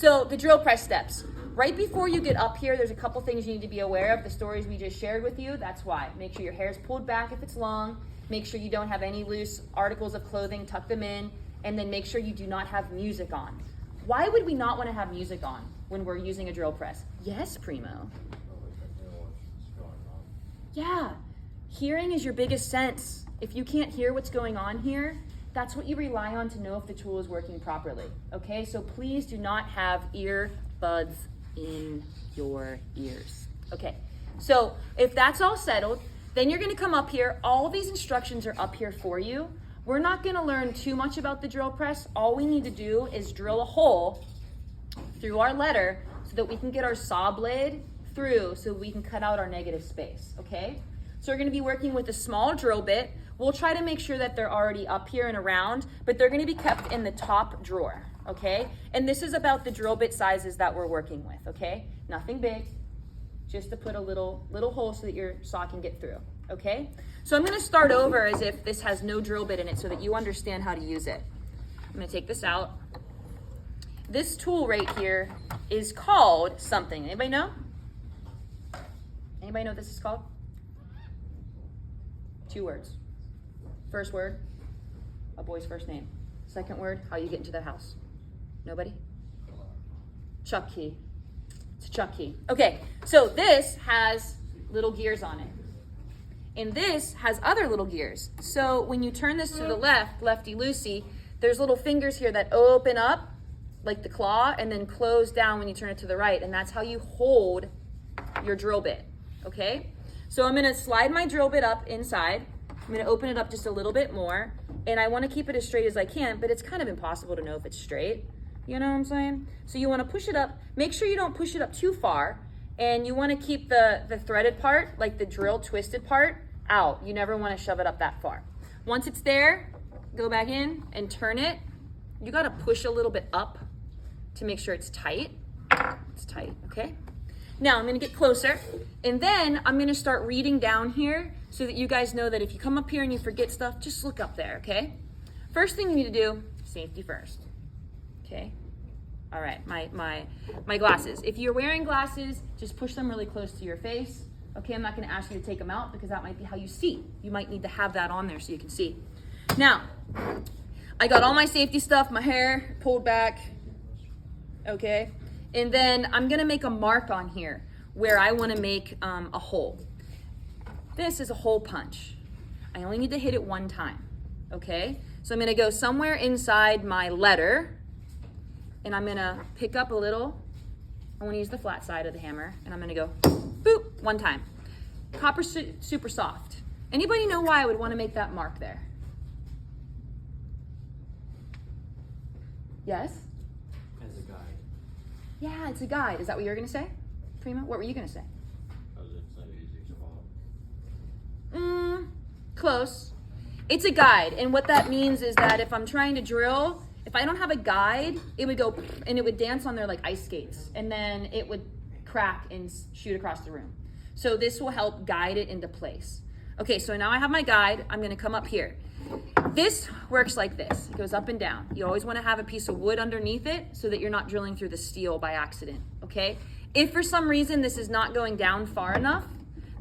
So the drill press steps. Right before you get up here, there's a couple things you need to be aware of. The stories we just shared with you, that's why. Make sure your hair is pulled back if it's long. Make sure you don't have any loose articles of clothing, tuck them in. And then make sure you do not have music on. Why would we not want to have music on when we're using a drill press? Yes, Primo. Yeah, hearing is your biggest sense. If you can't hear what's going on here, that's what you rely on to know if the tool is working properly, okay? So please do not have earbuds in your ears. Okay, so if that's all settled, then you're gonna come up here. All these instructions are up here for you. We're not gonna learn too much about the drill press. All we need to do is drill a hole through our letter so that we can get our saw blade through so we can cut out our negative space, okay? So we're gonna be working with a small drill bit. We'll try to make sure that they're already up here and around, but they're gonna be kept in the top drawer, okay? And this is about the drill bit sizes that we're working with, okay? Nothing big, just to put a little hole so that your saw can get through, okay? So I'm gonna start over as if this has no drill bit in it so that you understand how to use it. I'm gonna take this out. This tool right here is called something. Anybody know? Anybody know what this is called? 2 words. First word, a boy's first name. Second word, how you get into their house. Nobody? Chuck key. It's a chuck key. Okay, so this has little gears on it. And this has other little gears. So when you turn this to the left, lefty-loosey, there's little fingers here that open up like the claw and then close down when you turn it to the right. And that's how you hold your drill bit, okay? So I'm gonna slide my drill bit up inside. I'm gonna open it up just a little bit more, and I wanna keep it as straight as I can, but it's kind of impossible to know if it's straight. You know what I'm saying? So you wanna push it up, make sure you don't push it up too far, and you wanna keep the threaded part, like the drill twisted part, out. You never wanna shove it up that far. Once it's there, go back in and turn it. You gotta push a little bit up to make sure it's tight. It's tight, okay? Now I'm gonna get closer, and then I'm gonna start reading down here so that you guys know that if you come up here and you forget stuff, just look up there, okay? First thing you need to do, safety first, okay? All right, my glasses. If you're wearing glasses, just push them really close to your face, okay? I'm not gonna ask you to take them out because that might be how you see. You might need to have that on there so you can see. Now, I got all my safety stuff, my hair pulled back, okay? And then I'm gonna make a mark on here where I wanna make a hole. This is a hole punch. I only need to hit it 1 time, okay? So I'm gonna go somewhere inside my letter, and I'm gonna pick up a little, I wanna use the flat side of the hammer, and I'm gonna go boop, 1 time. Copper's super soft. Anybody know why I would wanna make that mark there? Yes? As a guide. Yeah, it's a guide. Is that what you were gonna say? Prima, what were you gonna say? Close. It's a guide, and what that means is that if I'm trying to drill, if I don't have a guide, it would go and it would dance on there like ice skates, and then it would crack and shoot across the room. So this will help guide it into place. Okay, so now I have my guide. I'm gonna come up here. This works like this. It goes up and down. You always wanna have a piece of wood underneath it so that you're not drilling through the steel by accident, okay? If for some reason this is not going down far enough,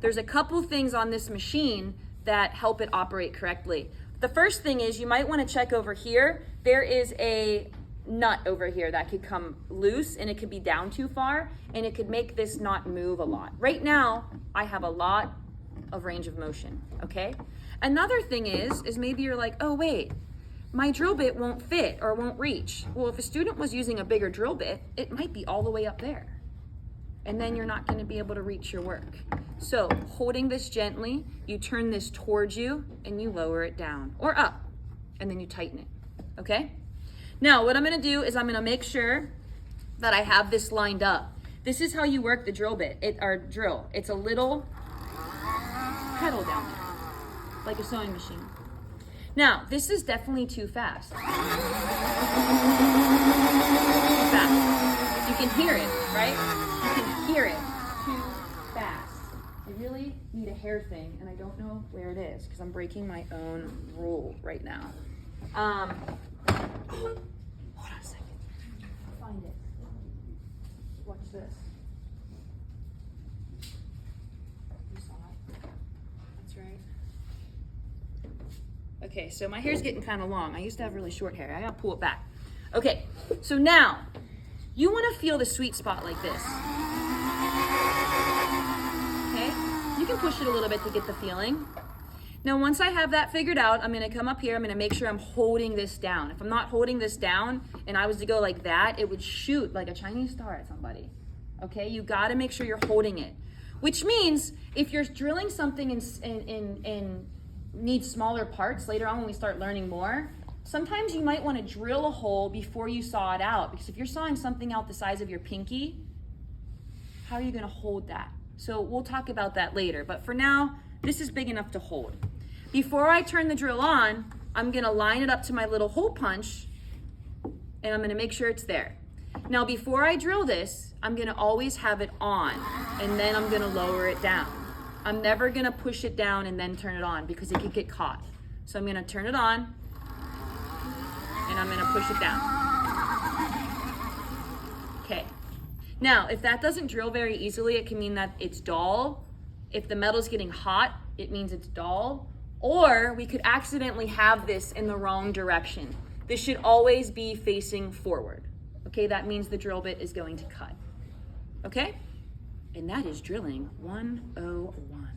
there's a couple things on this machine that help it operate correctly. The first thing is you might wanna check over here. There is a nut over here that could come loose and it could be down too far and it could make this not move a lot. Right now, I have a lot of range of motion, okay? Another thing is maybe you're like, oh wait, my drill bit won't fit or won't reach. Well, if a student was using a bigger drill bit, it might be all the way up there. And then you're not gonna be able to reach your work. So holding this gently, you turn this towards you and you lower it down or up, and then you tighten it, okay? Now what I'm gonna do is I'm gonna make sure that I have this lined up. This is how you work the drill bit, drill. It's a little pedal down there, like a sewing machine. Now, this is definitely too fast. Too fast. You can hear it, right? You can hear it. Too fast. I really need a hair thing, and I don't know where it is because I'm breaking my own rule right now. Hold on a second. I'll find it. Watch this. You saw it. That's right. Okay, so my hair's getting kind of long. I used to have really short hair. I gotta pull it back. Okay, so now you want to feel the sweet spot like this. Okay, you can push it a little bit to get the feeling. Now, once I have that figured out, I'm gonna come up here, I'm gonna make sure I'm holding this down. If I'm not holding this down and I was to go like that, it would shoot like a Chinese star at somebody. Okay, you gotta make sure you're holding it. Which means if you're drilling something in needs smaller parts later on when we start learning more, sometimes you might wanna drill a hole before you saw it out, because if you're sawing something out the size of your pinky, how are you gonna hold that? So we'll talk about that later, but for now, this is big enough to hold. Before I turn the drill on, I'm gonna line it up to my little hole punch, and I'm gonna make sure it's there. Now, before I drill this, I'm gonna always have it on, and then I'm gonna lower it down. I'm never gonna push it down and then turn it on, because it could get caught. So I'm gonna turn it on, and I'm gonna push it down. Okay. Now, if that doesn't drill very easily, it can mean that it's dull. If the metal's getting hot, it means it's dull. Or we could accidentally have this in the wrong direction. This should always be facing forward. Okay, that means the drill bit is going to cut. Okay? And that is drilling 101.